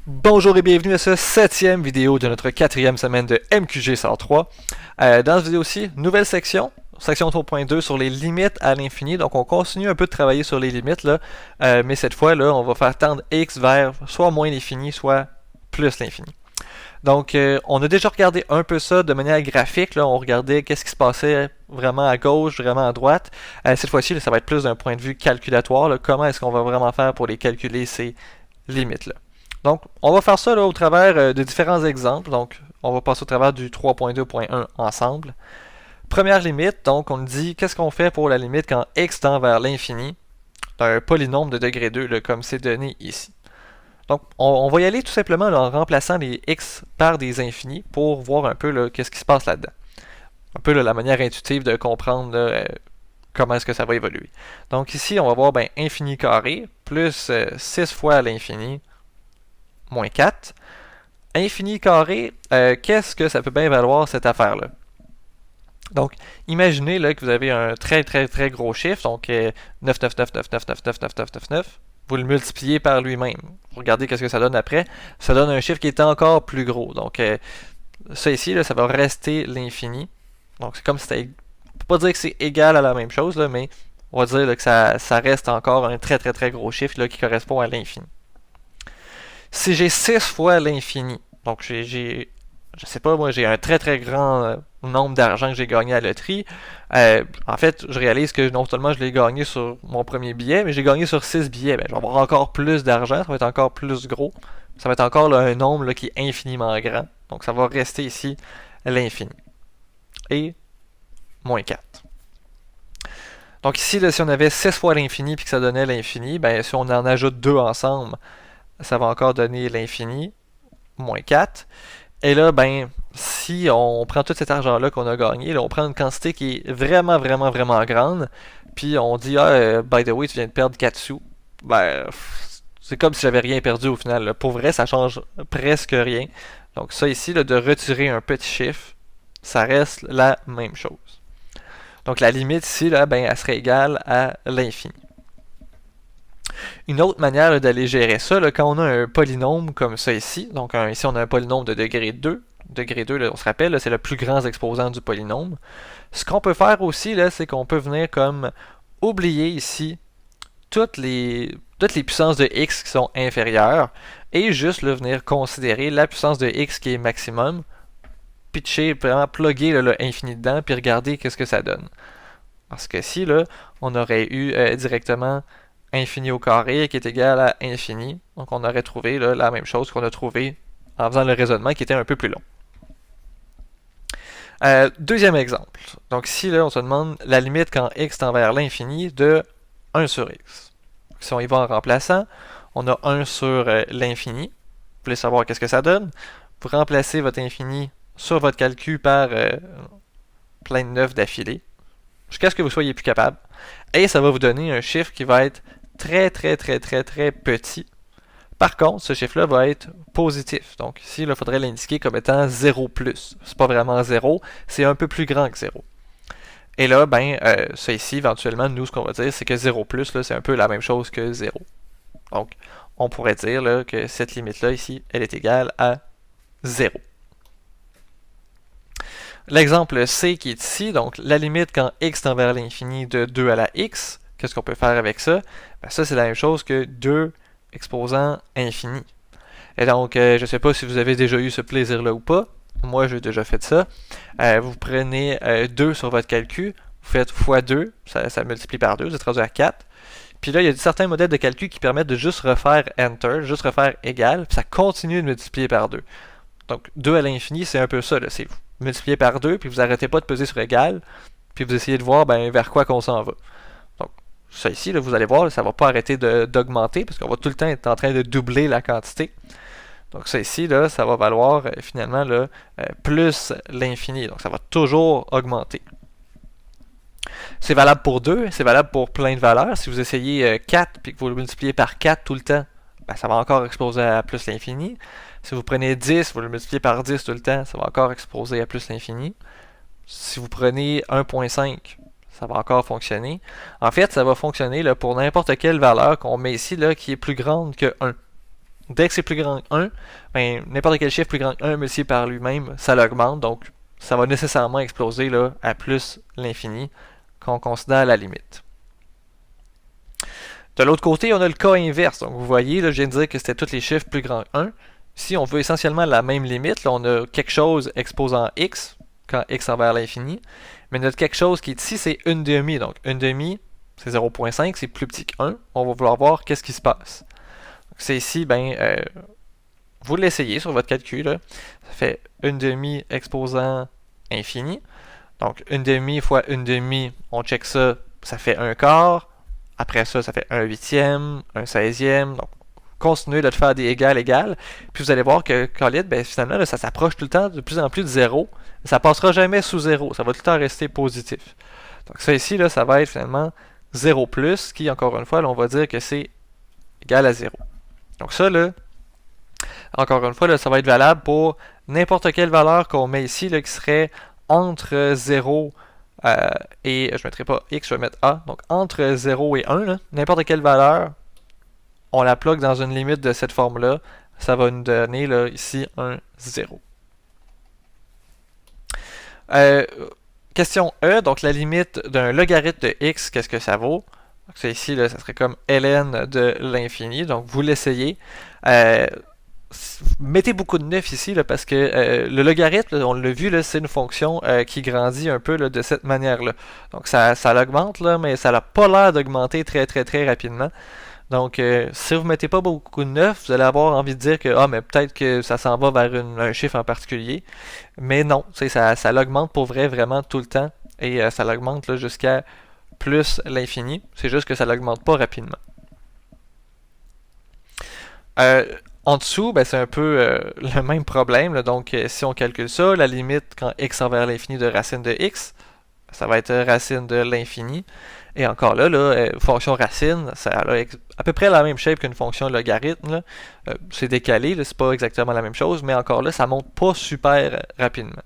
Bonjour et bienvenue à cette 7e vidéo de notre 4e semaine de MQG SOR 3. Dans cette vidéo-ci, nouvelle section 3.2 sur les limites à l'infini. Donc on continue un peu de travailler sur les limites, là, mais cette fois, là, on va faire tendre x vers soit moins l'infini, soit plus l'infini. Donc on a déjà regardé un peu ça de manière graphique, là, on regardait qu'est-ce qui se passait vraiment à gauche, vraiment à droite. Cette fois-ci, ça va être plus d'un point de vue calculatoire, là, comment est-ce qu'on va vraiment faire pour les calculer ces limites-là. Donc, on va faire ça là, au travers de différents exemples. Donc, on va passer au travers du 3.2.1 ensemble. Première limite, donc on dit qu'est-ce qu'on fait pour la limite quand x tend vers l'infini d'un polynôme de degré 2, là, comme c'est donné ici. Donc, on va y aller tout simplement là, en remplaçant les x par des infinis pour voir un peu qu'est-ce qui se passe là-dedans. Un peu là, la manière intuitive de comprendre là, comment est-ce que ça va évoluer. Donc ici, on va voir infini carré plus 6 fois l'infini moins 4. Infini carré, qu'est-ce que ça peut bien valoir cette affaire-là? Donc, imaginez là, que vous avez un très gros chiffre, donc 99999999999. Vous le multipliez par lui-même. Vous regardez qu'est-ce que ça donne après. Ça donne un chiffre qui est encore plus gros. Donc, ça ici, là, ça va rester l'infini. Donc, c'est comme si c'était... On peut pas dire que c'est égal à la même chose, là, mais on va dire là, que ça reste encore un très gros chiffre là, qui correspond à l'infini. Si j'ai 6 fois l'infini, donc je sais pas, moi j'ai un très grand nombre d'argent que j'ai gagné à la loterie, en fait je réalise que non seulement je l'ai gagné sur mon premier billet, mais j'ai gagné sur 6 billets, je vais avoir encore plus d'argent, ça va être encore plus gros, ça va être encore là, un nombre là, qui est infiniment grand, donc ça va rester ici l'infini. Et moins 4. Donc ici, là, si on avait 6 fois l'infini puis que ça donnait l'infini, si on en ajoute 2 ensemble, ça va encore donner l'infini, moins 4. Et là, si on prend tout cet argent-là qu'on a gagné, là, on prend une quantité qui est vraiment grande, puis on dit, by the way, tu viens de perdre 4 sous. C'est comme si j'avais rien perdu au final. Là. Pour vrai, ça change presque rien. Donc ça ici, là, de retirer un petit chiffre, ça reste la même chose. Donc la limite ici, là, elle serait égale à l'infini. Une autre manière d'aller gérer ça, là, quand on a un polynôme comme ça ici, donc ici on a un polynôme de degré 2, degré 2, là, on se rappelle, c'est le plus grand exposant du polynôme. Ce qu'on peut faire aussi, c'est qu'on peut venir comme oublier ici toutes les puissances de x qui sont inférieures et juste là, venir considérer la puissance de x qui est maximum, pitcher, vraiment plugger le infini dedans, puis regarder qu'est-ce que ça donne. Parce que si là, on aurait eu directement infini au carré qui est égal à infini. Donc on aurait trouvé là, la même chose qu'on a trouvé en faisant le raisonnement qui était un peu plus long. Deuxième exemple. Donc ici, là, on se demande la limite quand x tend vers l'infini de 1 sur x. Donc, si on y va en remplaçant, on a 1 sur l'infini. Vous voulez savoir qu'est-ce que ça donne? Vous remplacez votre infini sur votre calcul par plein de 9 d'affilée, jusqu'à ce que vous soyez plus capable. Et ça va vous donner un chiffre qui va être très petit. Par contre, ce chiffre-là va être positif. Donc ici, il faudrait l'indiquer comme étant 0 plus. C'est pas vraiment 0, c'est un peu plus grand que 0. Et là, ça ici, éventuellement, nous, ce qu'on va dire, c'est que 0 plus, c'est un peu la même chose que 0. Donc, on pourrait dire là, que cette limite-là, ici, elle est égale à 0. L'exemple C qui est ici, donc la limite quand x tend vers l'infini de 2 à la x, qu'est-ce qu'on peut faire avec ça? Ça, c'est la même chose que 2 exposant infini. Et donc, je ne sais pas si vous avez déjà eu ce plaisir-là ou pas. Moi, j'ai déjà fait ça. Vous prenez 2 sur votre calcul, vous faites x 2, ça multiplie par 2, vous êtes rendu à 4. Puis là, il y a certains modèles de calcul qui permettent de juste refaire Enter, juste refaire égal, puis ça continue de multiplier par 2. Donc, 2 à l'infini, c'est un peu ça. C'est vous multipliez par 2, puis vous n'arrêtez pas de peser sur égal, puis vous essayez de voir vers quoi qu'on s'en va. Donc, ça ici, là, vous allez voir, ça ne va pas arrêter d'augmenter, parce qu'on va tout le temps être en train de doubler la quantité. Donc, ça ici, là, ça va valoir finalement là, plus l'infini. Donc, ça va toujours augmenter. C'est valable pour 2, c'est valable pour plein de valeurs. Si vous essayez 4 puis que vous le multipliez par 4 tout le temps, ben, ça va encore exploser à plus l'infini. Si vous prenez 10, vous le multipliez par 10 tout le temps, ça va encore exploser à plus l'infini. Si vous prenez 1.5, ça va encore fonctionner. En fait, ça va fonctionner là, pour n'importe quelle valeur qu'on met ici là, qui est plus grande que 1. Dès que c'est plus grand que 1, ben, n'importe quel chiffre plus grand que 1 multiplié par lui-même, ça l'augmente. Donc, ça va nécessairement exploser là, à plus l'infini qu'on considère la limite. De l'autre côté, on a le cas inverse. Donc, vous voyez, là, je viens de dire que c'était tous les chiffres plus grands que 1. Si on veut essentiellement la même limite, là, on a quelque chose exposant x, quand x envers l'infini. Mais notre quelque chose qui est ici, c'est une demi. Donc, une demi, c'est 0.5, c'est plus petit que 1. On va vouloir voir qu'est-ce qui se passe. C'est ici, vous l'essayez sur votre calcul. Là. Ça fait une demi exposant infini. Donc, une demi fois une demi, on check ça, ça fait un quart. Après ça, ça fait un huitième, un 16e. Donc, continuez de faire des égales. Puis vous allez voir que Khalid, finalement, là, ça s'approche tout le temps de plus en plus de 0. Ça passera jamais sous 0. Ça va tout le temps rester positif. Donc, ça ici, là, ça va être finalement 0 plus, qui, encore une fois, là, on va dire que c'est égal à 0. Donc, ça, là, encore une fois, là, ça va être valable pour n'importe quelle valeur qu'on met ici, là, qui serait entre 0 et, je ne mettrai pas x, je vais mettre a, donc entre 0 et 1, n'importe quelle valeur, on la plug dans une limite de cette forme-là, ça va nous donner là, ici un 0. Question E, donc la limite d'un logarithme de x, qu'est-ce que ça vaut? C'est ici, là, ça serait comme ln de l'infini, donc vous l'essayez. Mettez beaucoup de 9 ici là, parce que le logarithme, là, on l'a vu, c'est une fonction qui grandit un peu là, de cette manière-là. Donc ça l'augmente, mais ça n'a pas l'air d'augmenter très très très rapidement. Donc si vous ne mettez pas beaucoup de 9, vous allez avoir envie de dire que mais peut-être que ça s'en va vers un chiffre en particulier. Mais non, ça l'augmente pour vrai vraiment tout le temps. Et ça l'augmente jusqu'à plus l'infini. C'est juste que ça l'augmente pas rapidement. En dessous, c'est un peu le même problème. Là. Donc, si on calcule ça, la limite quand x envers l'infini de racine de x, ça va être racine de l'infini. Et encore là, fonction racine, ça a à peu près la même shape qu'une fonction logarithme. C'est décalé, c'est pas exactement la même chose, mais encore là, ça monte pas super rapidement.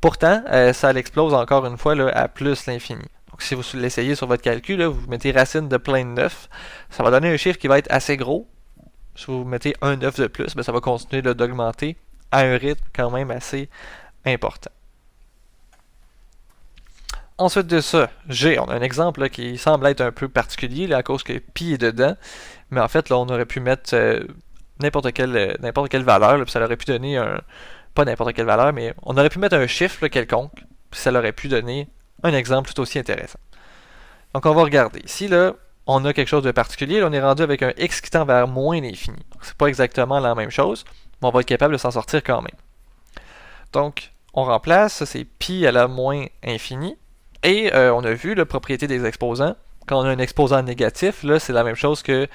Pourtant, ça l'explose encore une fois là, à plus l'infini. Donc, si vous l'essayez sur votre calcul, là, vous mettez racine de plein de 9, ça va donner un chiffre qui va être assez gros. Si vous mettez un 9 de plus, ça va continuer d'augmenter à un rythme quand même assez important. Ensuite de ça, G, on a un exemple là, qui semble être un peu particulier là, à cause que pi est dedans. Mais en fait, là, on aurait pu mettre n'importe quelle valeur, là, puis ça aurait pu donner un... Pas n'importe quelle valeur, mais on aurait pu mettre un chiffre là, quelconque, puis ça aurait pu donner un exemple tout aussi intéressant. Donc on va regarder. Ici, là, on a quelque chose de particulier. Là, on est rendu avec un x qui tend vers moins l'infini. C'est pas exactement la même chose, mais on va être capable de s'en sortir quand même. Donc, on remplace, ça c'est pi à la moins infini. Et on a vu la propriété des exposants. Quand on a un exposant négatif, là, c'est la même chose que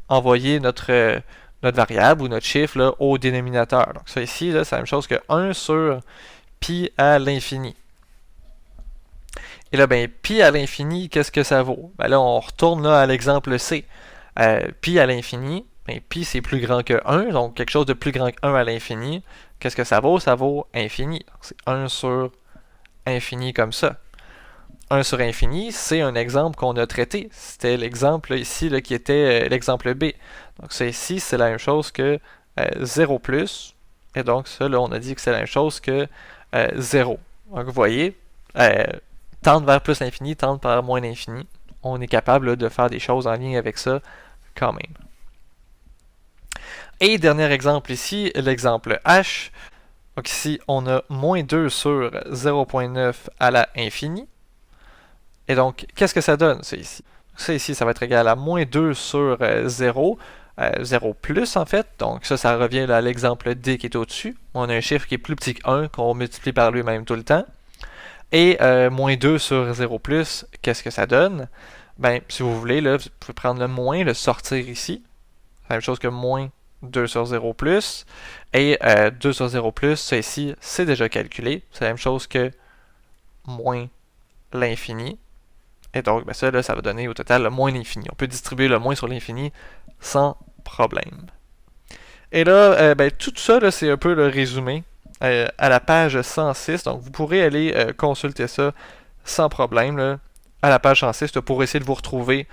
envoyer notre variable ou notre chiffre là, au dénominateur. Donc ça ici, là, c'est la même chose que 1 sur pi à l'infini. Et là, pi à l'infini, qu'est-ce que ça vaut? Là, on retourne là, à l'exemple C. Pi à l'infini, pi c'est plus grand que 1, donc quelque chose de plus grand que 1 à l'infini. Qu'est-ce que ça vaut? Ça vaut infini. C'est 1 sur infini comme ça. 1 sur infini, c'est un exemple qu'on a traité. C'était l'exemple ici là, qui était l'exemple B. Donc ça ici, c'est la même chose que 0 plus. Et donc ça, là, on a dit que c'est la même chose que 0. Donc vous voyez, tendre vers plus l'infini, tendre vers moins l'infini. On est capable là, de faire des choses en ligne avec ça quand même. Et dernier exemple ici, l'exemple H. Donc ici, on a moins 2 sur 0.9 à la infini. Et donc, qu'est-ce que ça donne, ça ici? Ça ici, ça va être égal à moins 2 sur 0, 0 plus en fait. Donc ça revient à l'exemple D qui est au-dessus. On a un chiffre qui est plus petit que 1, qu'on multiplie par lui-même tout le temps. Et moins 2 sur 0 plus, qu'est-ce que ça donne? Si vous voulez, là, vous pouvez prendre le moins, le sortir ici. C'est la même chose que moins 2 sur 0 plus. Et 2 sur 0 plus, ça ici, c'est déjà calculé. C'est la même chose que moins l'infini. Et donc, ben ça, là, ça va donner au total le moins l'infini. On peut distribuer le moins sur l'infini sans problème. Et là, ben, tout ça, là, c'est un peu le résumé à la page 106. Donc, vous pourrez aller consulter ça sans problème là, à la page 106 là, pour essayer de vous retrouver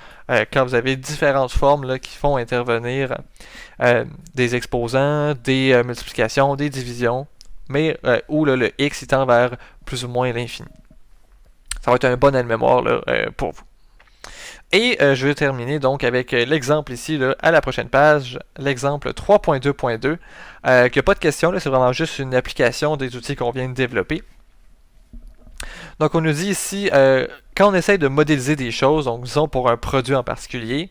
quand vous avez différentes formes là, qui font intervenir des exposants, des multiplications, des divisions, mais où là, le x il tend vers plus ou moins l'infini. Ça va être un bon aide-mémoire là, pour vous. Et je vais terminer donc avec l'exemple ici là, à la prochaine page, l'exemple 3.2.2, qui n'a pas de question, c'est vraiment juste une application des outils qu'on vient de développer. Donc on nous dit ici, quand on essaye de modéliser des choses, donc disons pour un produit en particulier,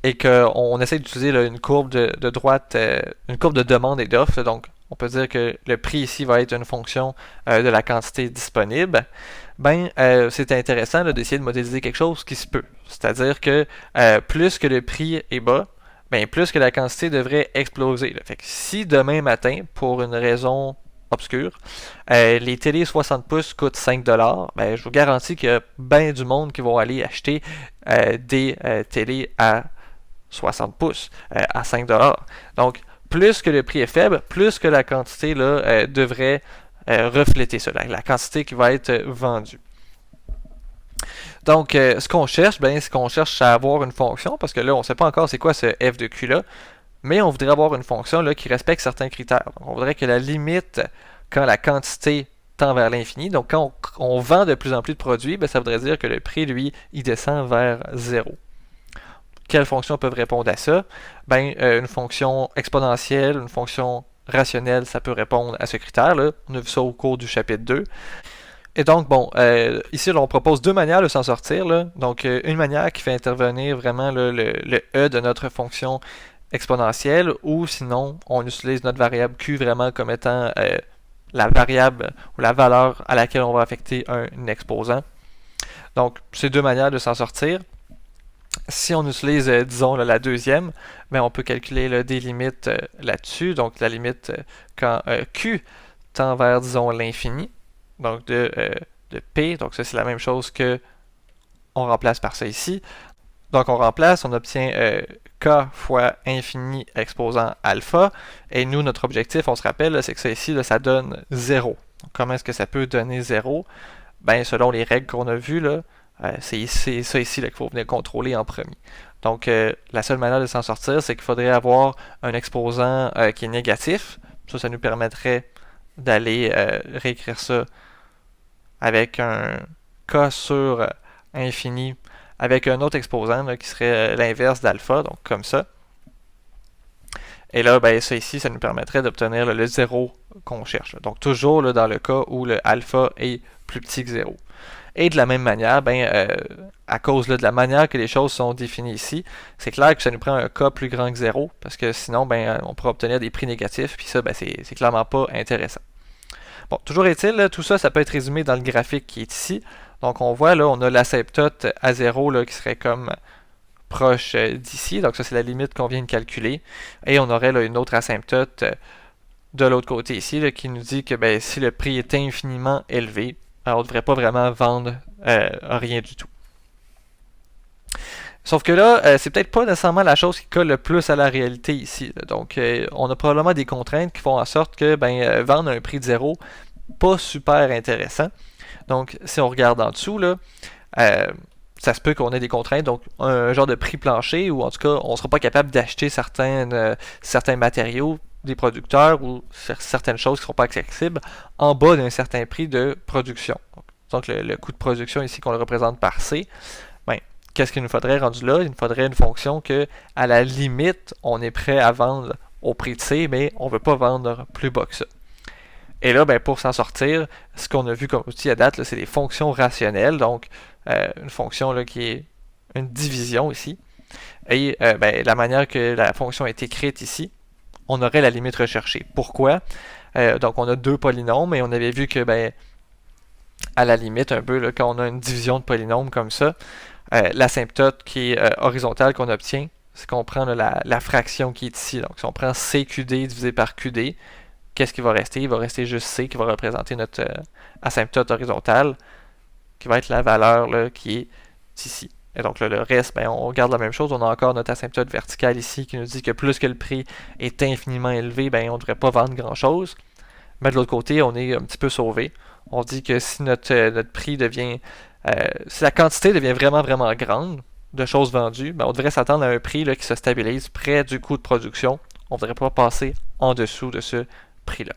et qu'on essaie d'utiliser là, une courbe de droite, une courbe de demande et d'offre, donc on peut dire que le prix ici va être une fonction de la quantité disponible, ben c'est intéressant d'essayer de modéliser quelque chose qui se peut. C'est-à-dire que plus que le prix est bas, ben plus que la quantité devrait exploser. Là. Fait que si demain matin, pour une raison obscure, les télés 60 pouces coûtent 5$, ben je vous garantis qu'il y a bien du monde qui vont aller acheter des télés à 60 pouces à 5$. Donc, plus que le prix est faible, plus que la quantité là, devrait refléter cela, la quantité qui va être vendue. Donc, ce qu'on cherche, ben, c'est qu'on cherche à avoir une fonction, parce que là, on ne sait pas encore c'est quoi ce f de q là, mais on voudrait avoir une fonction là, qui respecte certains critères. Donc, on voudrait que la limite, quand la quantité tend vers l'infini, donc quand on vend de plus en plus de produits, ben, ça voudrait dire que le prix, lui, il descend vers 0. Quelles fonctions peuvent répondre à ça? Ben, une fonction exponentielle, une fonction rationnelle, ça peut répondre à ce critère-là. On a vu ça au cours du chapitre 2. Et donc, bon, ici, là, on propose deux manières de s'en sortir. Là. Donc, une manière qui fait intervenir vraiment là, le e de notre fonction exponentielle, ou sinon, on utilise notre variable q vraiment comme étant la variable ou la valeur à laquelle on va affecter un exposant. Donc, c'est deux manières de s'en sortir. Si on utilise, disons, la deuxième, ben, on peut calculer là, des limites là-dessus. Donc, la limite quand q tend vers, disons, l'infini, donc de p. Donc, ça, c'est la même chose que on remplace par ça ici. Donc, on remplace, on obtient k fois infini exposant alpha. Et nous, notre objectif, on se rappelle, c'est que ça ici, là, ça donne 0. Donc, comment est-ce que ça peut donner 0? Ben, selon les règles qu'on a vues, là, c'est ça ici qu'il faut venir contrôler en premier. Donc, la seule manière de s'en sortir, c'est qu'il faudrait avoir un exposant qui est négatif. Ça nous permettrait d'aller réécrire ça avec un k sur infini, avec un autre exposant là, qui serait l'inverse d'alpha, donc comme ça. Et là, ben, ça ici, ça nous permettrait d'obtenir le 0 qu'on cherche. Donc, toujours là, dans le cas où le alpha est plus petit que 0. Et de la même manière, ben, à cause là, de la manière que les choses sont définies ici, c'est clair que ça nous prend un k plus grand que 0, parce que sinon, ben, on pourrait obtenir des prix négatifs, puis ça, ben, c'est clairement pas intéressant. Bon, toujours est-il, là, tout ça, ça peut être résumé dans le graphique qui est ici. Donc, on voit, là, on a l'asymptote à 0 là, qui serait comme proche d'ici. Donc, ça, c'est la limite qu'on vient de calculer. Et on aurait là, une autre asymptote de l'autre côté ici, là, qui nous dit que ben, si le prix est infiniment élevé, on ne devrait pas vraiment vendre rien du tout. Sauf que là, c'est peut-être pas nécessairement la chose qui colle le plus à la réalité ici. Là. Donc, on a probablement des contraintes qui font en sorte que ben, vendre à un prix de 0, pas super intéressant. Donc, si on regarde en dessous, là, ça se peut qu'on ait des contraintes, donc un genre de prix plancher, ou en tout cas, on ne sera pas capable d'acheter certains matériaux des producteurs ou certaines choses qui ne seront pas accessibles en bas d'un certain prix de production. Donc, le coût de production ici, qu'on le représente par C, ben, qu'est-ce qu'il nous faudrait rendu là? Il nous faudrait une fonction que, à la limite, on est prêt à vendre au prix de C, mais on ne veut pas vendre plus bas que ça. Et là, ben, pour s'en sortir, ce qu'on a vu comme outil à date, c'est des fonctions rationnelles, donc une fonction là, qui est une division ici. Et ben, la manière que la fonction est écrite ici, on aurait la limite recherchée. Pourquoi? Donc on a deux polynômes et on avait vu que ben, à la limite, un peu, là, quand on a une division de polynômes comme ça, l'asymptote qui est horizontale qu'on obtient, c'est qu'on prend là, la fraction qui est ici. Donc si on prend CQD divisé par QD, qu'est-ce qui va rester? Il va rester juste C qui va représenter notre asymptote horizontale. qui va être la valeur là, qui est ici. Et donc là, le reste, ben, on garde la même chose. On a encore notre asymptote verticale ici qui nous dit que plus que le prix est infiniment élevé, ben, on ne devrait pas vendre grand-chose. Mais de l'autre côté, on est un petit peu sauvé. On dit que si notre prix devient... si la quantité devient vraiment, vraiment grande de choses vendues, ben, on devrait s'attendre à un prix là, qui se stabilise près du coût de production. On ne devrait pas passer en dessous de ce prix-là.